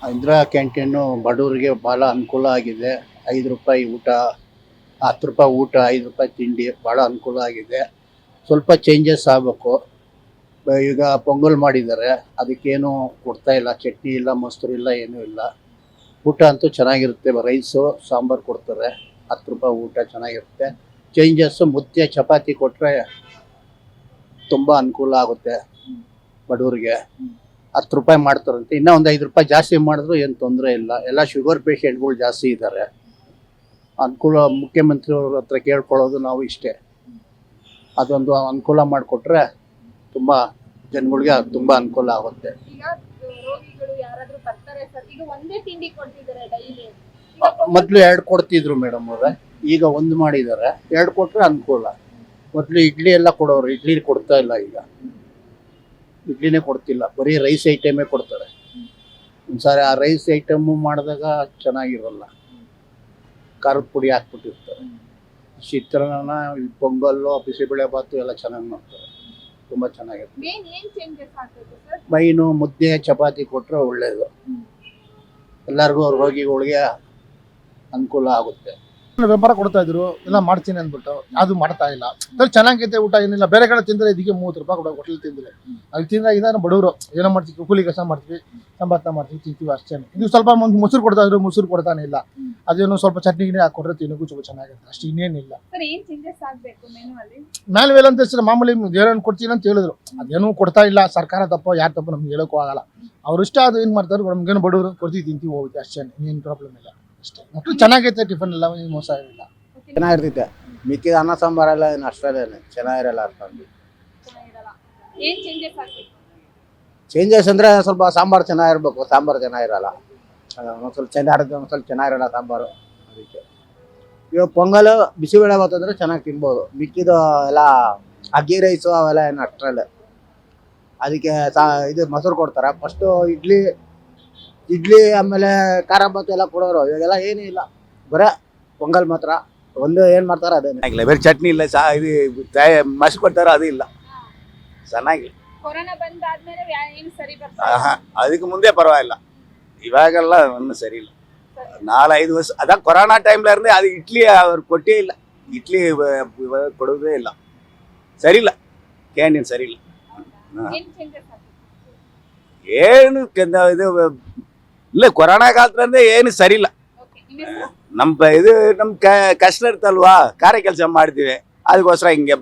Indira canteen ಬಡವರಿಗೆ ಭಾಳ ಅನುಕೂಲ ಆಗಿದೆ. 5 ರೂಪಾಯಿ ಊಟ, 10 ರೂಪಾಯಿ ಊಟ, 5 ರೂಪಾಯಿ ತಿಂಡಿ ಭಾಳ ಅನುಕೂಲ ಆಗಿದೆ. ಸ್ವಲ್ಪ ಚೇಂಜಸ್ ಆಗಬೇಕು. ಈಗ ಪೊಂಗಲ್ ಮಾಡಿದ್ದಾರೆ, ಅದಕ್ಕೇನು ಕೊಡ್ತಾ ಇಲ್ಲ, ಚಟ್ನಿ ಇಲ್ಲ, ಮೊಸರು ಇಲ್ಲ, ಏನೂ ಇಲ್ಲ. ಊಟ ಅಂತೂ ಚೆನ್ನಾಗಿರುತ್ತೆ, ರೈಸು ಸಾಂಬಾರು ಕೊಡ್ತಾರೆ. 10 ರೂಪಾಯಿ ಊಟ ಚೆನ್ನಾಗಿರುತ್ತೆ. ಚೇಂಜಸ್ಸು ಮುದ್ದೆ ಚಪಾತಿ ಕೊಟ್ಟರೆ ತುಂಬ ಅನುಕೂಲ ಆಗುತ್ತೆ ಬಡವರಿಗೆ. 10 ರೂಪಾಯಿ ಮಾಡ್ತಾರಂತೆ, ಇನ್ನೂ ಒಂದು 5 ರೂಪಾಯಿ ಜಾಸ್ತಿ ಮಾಡಿದ್ರು ಏನು ತೊಂದರೆ ಇಲ್ಲ. ಎಲ್ಲ ಶುಗರ್ ಪೇಷಂಟ್ಗಳು ಜಾಸ್ತಿ ಇದ್ದಾರೆ. ಅನುಕೂಲ ಮುಖ್ಯಮಂತ್ರಿಯವ್ರ ಹತ್ರ ಕೇಳ್ಕೊಳ್ಳೋದು ನಾವು ಇಷ್ಟೇ, ಅದೊಂದು ಅನುಕೂಲ ಮಾಡಿಕೊಟ್ರೆ ತುಂಬ ಜನಗಳಿಗೆ ತುಂಬ ಅನುಕೂಲ ಆಗುತ್ತೆ. ಈಗ ರೋಗಿಗಳು ಯಾರಾದ್ರೂ ಬರ್ತಾರೆ ಸರ್, ಈಗ ಒಂದೇ ತಿಂಡಿ ಕೊಡ್ತಿದ್ದಾರೆ ಡೈಲಿ. ಮೊದಲು 2 ಕೊಡ್ತಿದ್ರು ಮೇಡಮ್ ಅವರೇ, ಈಗ 1 ಮಾಡಿದ್ದಾರೆ. 2 ಕೊಟ್ಟರೆ ಅನುಕೂಲ. ಮೊದಲು ಇಡ್ಲಿ ಎಲ್ಲ ಕೊಡೋರು, ಇಡ್ಲಿ ಕೊಡ್ತಾ ಇಲ್ಲ. ಈಗ ಇಡ್ಲಿನೇ ಕೊಡ್ತಿಲ್ಲ, ಬರೀ ರೈಸ್ ಐಟಮೇ ಕೊಡ್ತಾರೆ. ಒಂದ್ಸಾರಿ ಆ ರೈಸ್ ಐಟಮು ಮಾಡಿದಾಗ ಚೆನ್ನಾಗಿರಲ್ಲ, ಖಾರದ ಪುಡಿ ಹಾಕ್ಬಿಟ್ಟಿರ್ತಾರೆ. ಚಿತ್ರಾನ್ನ, ಪೊಂಗಲ್ಲು, ಬಿಸಿಬೇಳೆ ಬಾತು ಎಲ್ಲ ಚೆನ್ನಾಗಿ ಮಾಡ್ತಾರೆ, ತುಂಬ ಚೆನ್ನಾಗಿರುತ್ತೆ. ಮೇನ್ ಏನ್ ಚೇಂಜಸ್ ಆಗ್ತದೆ ಸರ್? ಮೈನು ಮುದ್ದೆ ಚಪಾತಿ ಕೊಟ್ಟರೆ ಒಳ್ಳೆಯದು, ಎಲ್ಲರಿಗೂ ರೋಗಿಗಳಿಗೆ ಅನುಕೂಲ ಆಗುತ್ತೆ. ವ್ಯಾಪಾರ ಕೊಡ್ತಾ ಇದ್ರು, ಎಲ್ಲ ಮಾಡ್ತೀನಿ ಅಂದ್ಬಿಟ್ಟು ಅದು ಮಾಡ್ತಾ ಇಲ್ಲ. ಚೆನ್ನಾಗೈತೆ ಊಟ, ಏನಿಲ್ಲ. ಬೇರೆ ಕಡೆ ತಿಂದರೆ ಇದಕ್ಕೆ 30 ರೂಪಾಯಿ ಕೊಡೋ ಹೋಟೆಲ್ ತಿಂದರೆ ಅಲ್ಲಿ ತಿಂದಾಗ ಇದಾರೆ ಬಡವರು. ಏನೋ ಮಾಡ್ತೀವಿ, ಕೂಲಿ ಕೆಲಸ ಮಾಡ್ತೀವಿ, ಸಂಪಾದನೆ ಮಾಡ್ತೀವಿ, ತಿಂತೀವಿ ಅಷ್ಟೇ. ಇದು ಸ್ವಲ್ಪ ಮೊಸರು ಕೊಡ್ತಾ ಇದ್ರು, ಮೊಸರು ಕೊಡ್ತಾನೆ ಇಲ್ಲ. ಅದೇನೋ ಸ್ವಲ್ಪ ಚಟ್ನಿ ಗಿಣಿ ಹಾಕೊಟ್ರೆ ತಿನ್ನೋಕ್ಕೂ ಸ್ವಲ್ಪ ಚೆನ್ನಾಗಿರುತ್ತೆ, ಅಷ್ಟು ಇನ್ನೇನಿಲ್ಲ. ಸರ್ ಏನ್ ಚೇಂಜಸ್ ಆಗ್ಬೇಕು ಮೆನು ಅಲ್ಲಿ? ಮ್ಯಾನ್ವೇಲ್ ಅಂತ ಹೆಸರು ಮಾಮೂಲಿ ಏನೋ ಕೊಡ್ತೀನಿ ಅಂತ ಹೇಳಿದ್ರು, ಅದೇನೂ ಕೊಡ್ತಾ ಇಲ್ಲ. ಸರ್ಕಾರ ತಪ್ಪೋ ಯಾರು ತಪ್ಪೋ ನಮ್ಗೆ ಹೇಳೋಕ್ಕೂ ಆಗಲ್ಲ. ಅವ್ರು ಇಷ್ಟ ಅದು ಏನು ಮಾಡ್ತಾರೆ, ನಮ್ಗೇನು ಬಡವರು ಕೊಡ್ತೀವಿ, ತಿಂತೀವಿ, ಹೋಗುತ್ತೆ ಅಷ್ಟೇ, ಏನು ಪ್ರಾಬ್ಲಮ್ ಇಲ್ಲ ಅಷ್ಟೇ. ಮಕ್ಕಳು ಚೆನ್ನಾಗೈತೆ, ಟಿಫನ್ ಎಲ್ಲ ಏನು ಮೋಸ ಏನಿಲ್ಲ, ಚೆನ್ನಾಗಿರ್ತೈತೆ. ಮಿಕ್ಕಿದ ಅನ್ನ ಸಾಂಬಾರೆಲ್ಲ ಏನು ಅಷ್ಟೇನೆ ಚೆನ್ನಾಗಿರಲ್ಲ. ಅಷ್ಟೊಂದು ಚೆನ್ನಾಗಿರಲ್ಲ. ಏನ್ ಚೇಂಜಸ್ ಆಗ್ಬೇಕು? ಚೇಂಜಸ್ ಅಂದರೆ ಸ್ವಲ್ಪ ಸಾಂಬಾರು ಚೆನ್ನಾಗಿರ್ಬೇಕು, ಸಾಂಬಾರು ಚೆನ್ನಾಗಿರಲ್ಲ. ಒಂದು ಸ್ವಲ್ಪ ಚೆನ್ನಾಗಿರುತ್ತೆ, ಒಂದು ಸ್ವಲ್ಪ ಚೆನ್ನಾಗಿರಲ್ಲ ಸಾಂಬಾರು. ಅದಕ್ಕೆ ಇವಾಗ ಪೊಂಗಲ್ ಬಿಸಿಬೇಳೆ ಬಾತ್ ಅಂದರೆ ಚೆನ್ನಾಗಿ ತಿನ್ಬೋದು. ಮಿಕ್ಕಿದು ಎಲ್ಲ ಅಕ್ಕಿ ರೈಸು ಅವೆಲ್ಲ ಏನು ಅಷ್ಟರಲ್ಲೇ. ಅದಕ್ಕೆ ಇದು ಮೊಸರು ಕೊಡ್ತಾರೆ. ಫಸ್ಟು ಇಡ್ಲಿ ಆಮೇಲೆ ಖಾರ ಬಾತ್ ಎಲ್ಲ ಕೊಡೋರು, ಇವಾಗೆಲ್ಲ ಏನೂ ಇಲ್ಲ, ಬರೀ ಪೊಂಗಲ್ ಮಾತ್ರ. ಒಂದು ಏನು ಮಾಡ್ತಾರೆ ಅದೇನೆ ಆಗಿಲ್ಲ, ಬೇರೆ ಚಟ್ನಿ ಇಲ್ಲ, ಮಸಿ ಕೊಡ್ತಾರೆ, ಅದು ಇಲ್ಲ, ಚೆನ್ನಾಗಿಲ್ಲ. ಕೊರೋನಾ ಬಂದಾದ್ಮೇಲೆ ಏನು ಸರಿ ಬರ್ತಾ ಅದಕ್ಕೆ ಮುಂದೆ ಪರವಾಗಿಲ್ಲ, ಇವಾಗೆಲ್ಲ ಒಂದು ಸರಿ ಇಲ್ಲ. 4-5 ವರ್ಷ ಅದ ಕೊರೋನಾ ಟೈಮ್ಲ ಇருந்து ಅದು ಇಡ್ಲಿ ಅವ್ರು ಕೊಟ್ಟೇ ಇಲ್ಲ. ಇಡ್ಲಿ ಕೊಡೋದೇ ಇಲ್ಲ, ಸರಿ ಇಲ್ಲ, ಕ್ಯಾಂಟೀನ್ ಸರಿ ಇಲ್ಲ. ಏನ್ ಚೇಂಜಸ್ ಆಗ್ಬೇಕು? ಏನು ಇದು ಇಲ್ಲ, ಕೊರೋನಾ ಕಾಲದಿಂದ ಏನು ಸರಿ ಇಲ್ಲ. ಓಕೆ, ನಿಮ್ಮ ಹೆಸರು? ನಮ್ಮ ಕಷ್ಟ ಇರ್ತಲ್ವಾ, ಕಾರ್ಯ ಕೆಲಸ ಮಾಡ್ತೀವಿ, ಅದಕ್ಕೋಸ್ಕರ ಹಿಂಗೆ